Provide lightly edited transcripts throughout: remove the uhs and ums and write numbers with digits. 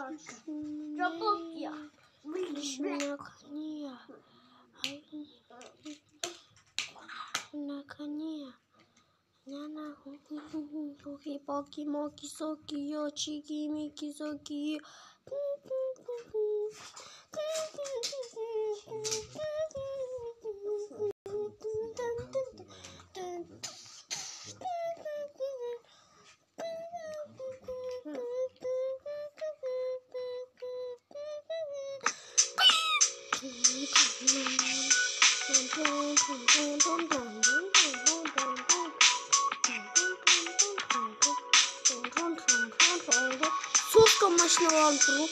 Robotya. Nakania. Nana hoki poki moki soki yo chiki miki soki yo. Soska maşına var bu.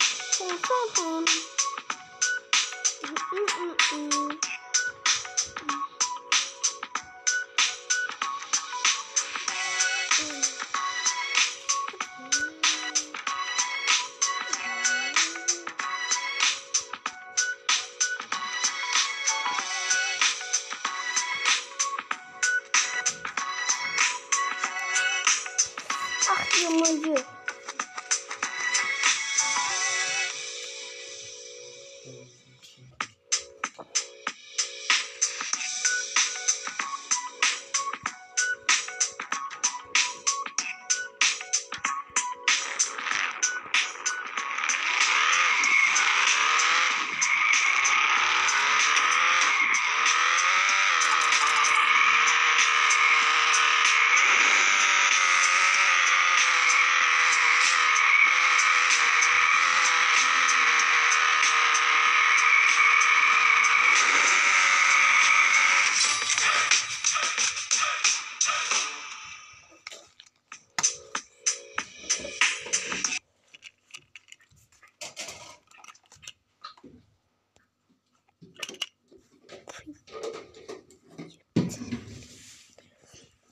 Ah yamayı.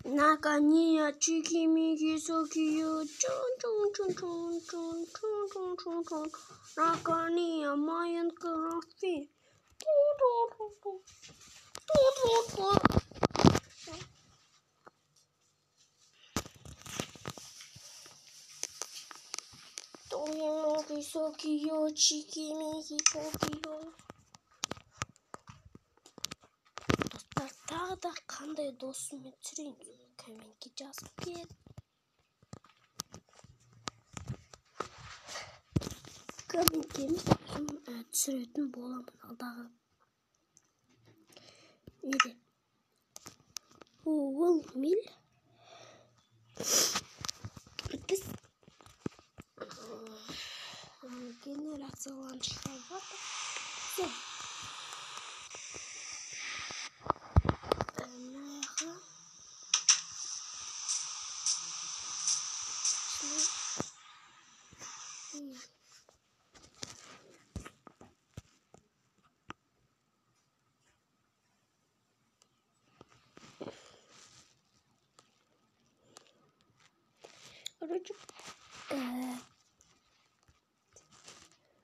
Nakania chiki miki soki yo chon chon chon chon chon chon chon chon chon. Nakania Minecraft. Toyanoki soki yo chiki miki poki yo. Dostlar daha da qanday dostum etiring kommentga yozib ket. Kommentga tushirayotgan bo'laman alдағы. Neydi? Google Mil. Biz generatsiyalanışlar var da. Aracı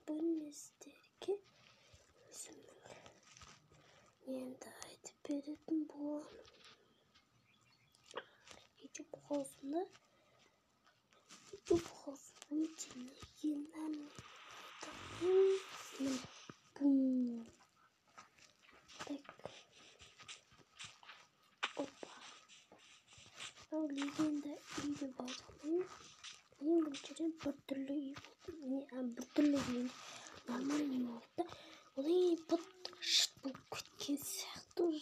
bunun ister ki yeniden ayıp verelim bu hiç boğazında bu boğazının içine yeniden bum tek hoppa öyle iyi bağlamayı benim için bir türlü iyi bir türlü iyi normal iyi oldu onu iyi bu küçük sektör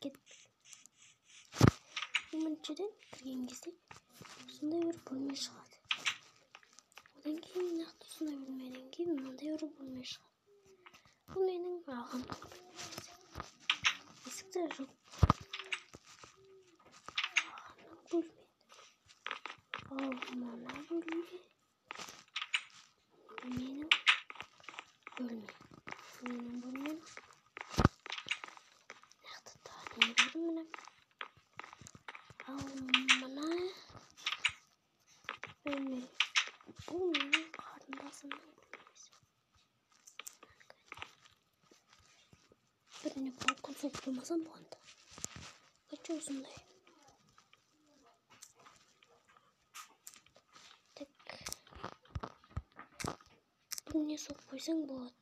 git benim için kırıngisi sonunda bir bölme şart odan keyin naqdusuna bilmeden keyin manda bir bölme şart bu mening ağam esikte yok mana bölme mening bölme naqd tane bölme mana bölme bu mening qarindashimning bölmesi birini balkon so'plamasam bo'ldi qancha o'zimday Üstüne sok koysan болады.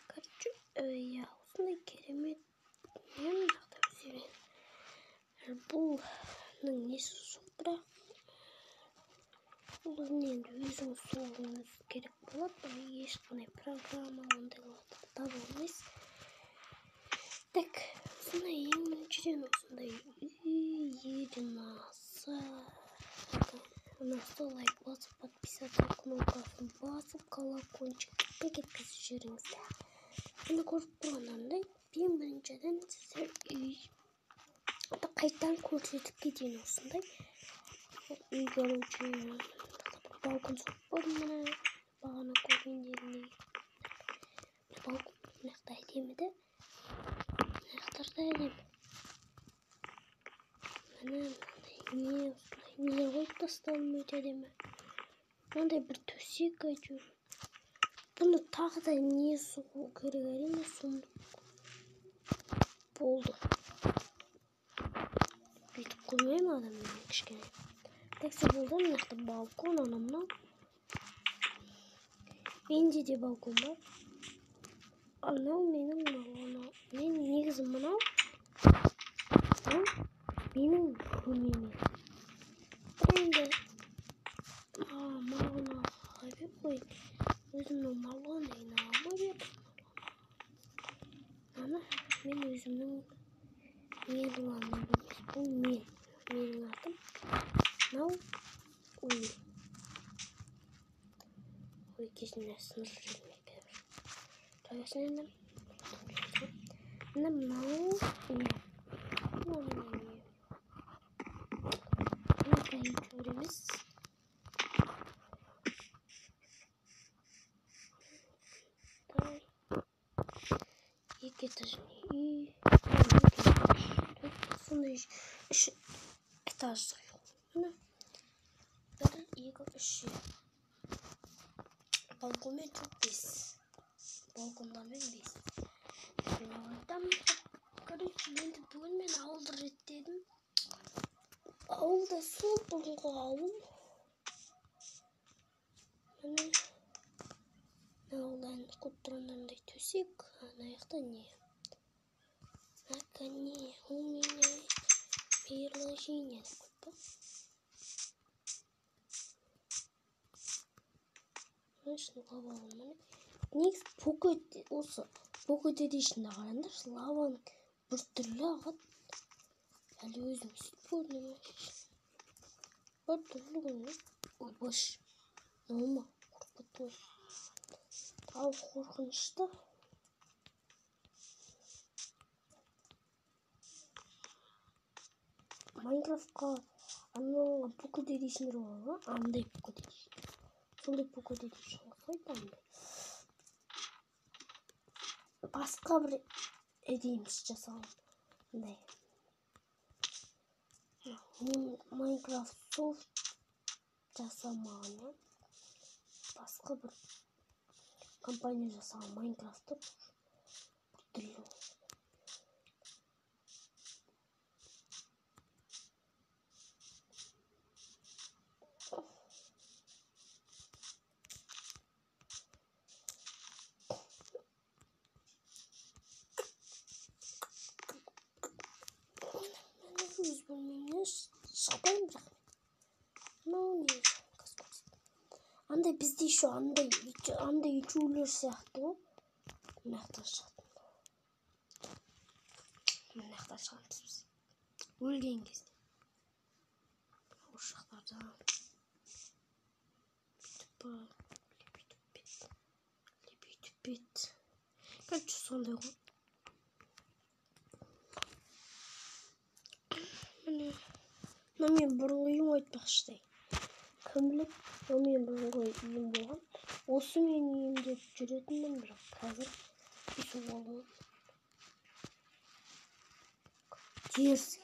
Короче, я осындай керемет мен мақтап жүрген. Бұл несі жоқ, бірақ бұл енді өзіңіз соғуыңыз керек болады. Ешқандай программа ондайларды таба алмайсыз. Так, осындай ең біріншіден осындай единаса лайк басып, подписаться кнопкасын басып, колокольчикті кеткізіп жіберіңіздер. Мені көріп тұрғанымдай, ең біріншіден сіздер қайтадан көрсетіп кетейін осындай. Үй, короче, балкон соғып қойдым мына бағана көргендеріне. Балкон мынақта әдемі. Мынақтарда әдемі. Не қойып тасталым өте әдемі. Мынандай бір төсек әйтеуір. Бұны тағы да не соғу керек әрине, сұмдық. Болды. Бүйтіп қоймаймын адаммен кішкене. Таксы болды, мынақты балкон анамнан. Менде де балкон бар. Анау менің балконым. Мен негізі мынау. Менің бөлмеме. Енді мағына қайбеп қойын. Өзімнің малонайына алмай бердім. Ана, мен өзімнің менің бұл менің атым. Мынау ой кесінде сыныр жүрмейді. Тағасында мынау емес. Екі этажный үй. Сондай үш этажды үй. Мына бір, екі, үш. Балконмен çok бес. Балкондармен бес. Короче, енді бүгін мен ауылды реттедім. Ауылда сол бұрынғы ауыл. Ауылдан құттырынандай төсек. Аяқта не? Наконец, у меня приложение. Конечно, лаваның. Негіз осы Pocket Edition'da қараңдаршы, лаваның бір түрлі ағат. Әлі өзім сөйтіп көрдім. Бір түрлі күні. Ой, бош. Нолма, қорқыту. Ал қорқынышты. Майнкрафтқа анылған Pocket Edition'дар бар. Андай Pocket Edition. Сондай Pocket Edition қойды андай. Басқа бір әдеміс жасалған. Андай. Майнкрафт софт жасамағаны. Басқа бір компания жасаған Майнкрафтты түрлі. Өз бөлмемнен шықпаймын бірақ. Мынау не? Андай бізде еще андай үйтулер сияқты ғой. Мынақтан шығамыз біз. Өлген кезде. Ошақтарда. Бүйтіп бет. Короче, сондай ғой. Мен бұрынғы үйім айтпақшыдай. Кім біліп, мен бұрынғы үйім болған. Осы мен үйім деп жүретінмін, бірақ қазір үй болған. Дерзкий.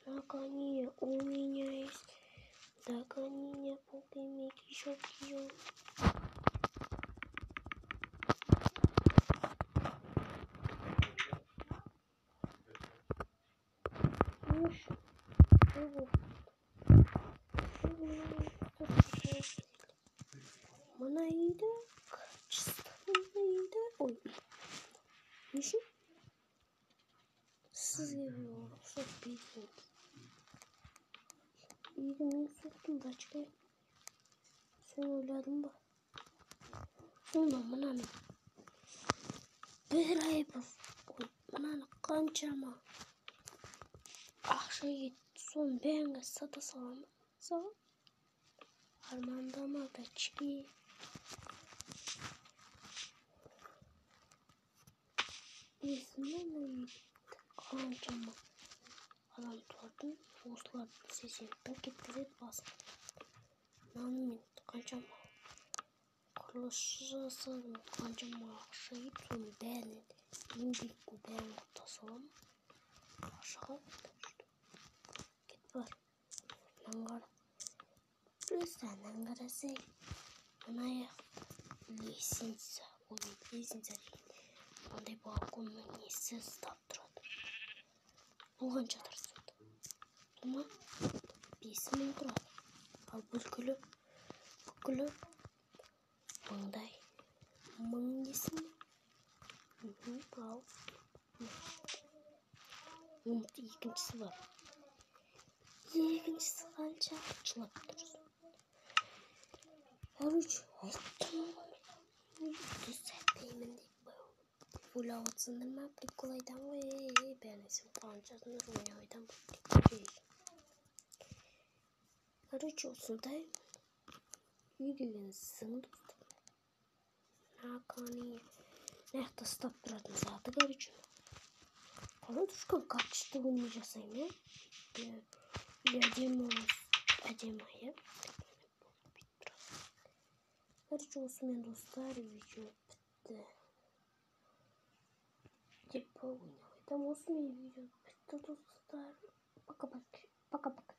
Наконец, у меня есть Догони полками кишок. Bana iyiydi. Oy. Nişi? Siz geliyor. Çok büyük. İyiydi mi? Soktum başka. Söyledim bak. Sonra bana ne? Bir ay bu. Bana ne kançama. Akşayı son beğenge sata salam. Sağ. Armandama da çıkıyor. İsmini kançama. Adam tuttum. Ruslar sesini paketleri bastı. Namin kançama. Kuruluşası kançama. Akşayı son beğendim. İndik beğen tasalam. Aşağı. Git var. Nangara. Sen nangara say. Anaya. Lisinsa. O lisinsa. Onday balkonun iyisi staptırdı. Bulan çadırsın. Ama bir isim oturdu. Al bu gülü. Onday. Mın isim. Al. Umut ikincisi var. İkincisi kanca çılaptırız. Haruç. Düzelteyim deyip Vulatsın mı kolaydan ve ben isim kancasını oynayayım. Haruç olsun da videonun sınırı. Nakani nehta staptırdım zaten haruç. Haruçkan kaçtı oynayacağım ya. Acemaya. Haruç olsun dostlar video bitti. Yapalım. Tam olsun video bitti dostlar. Пока-пока.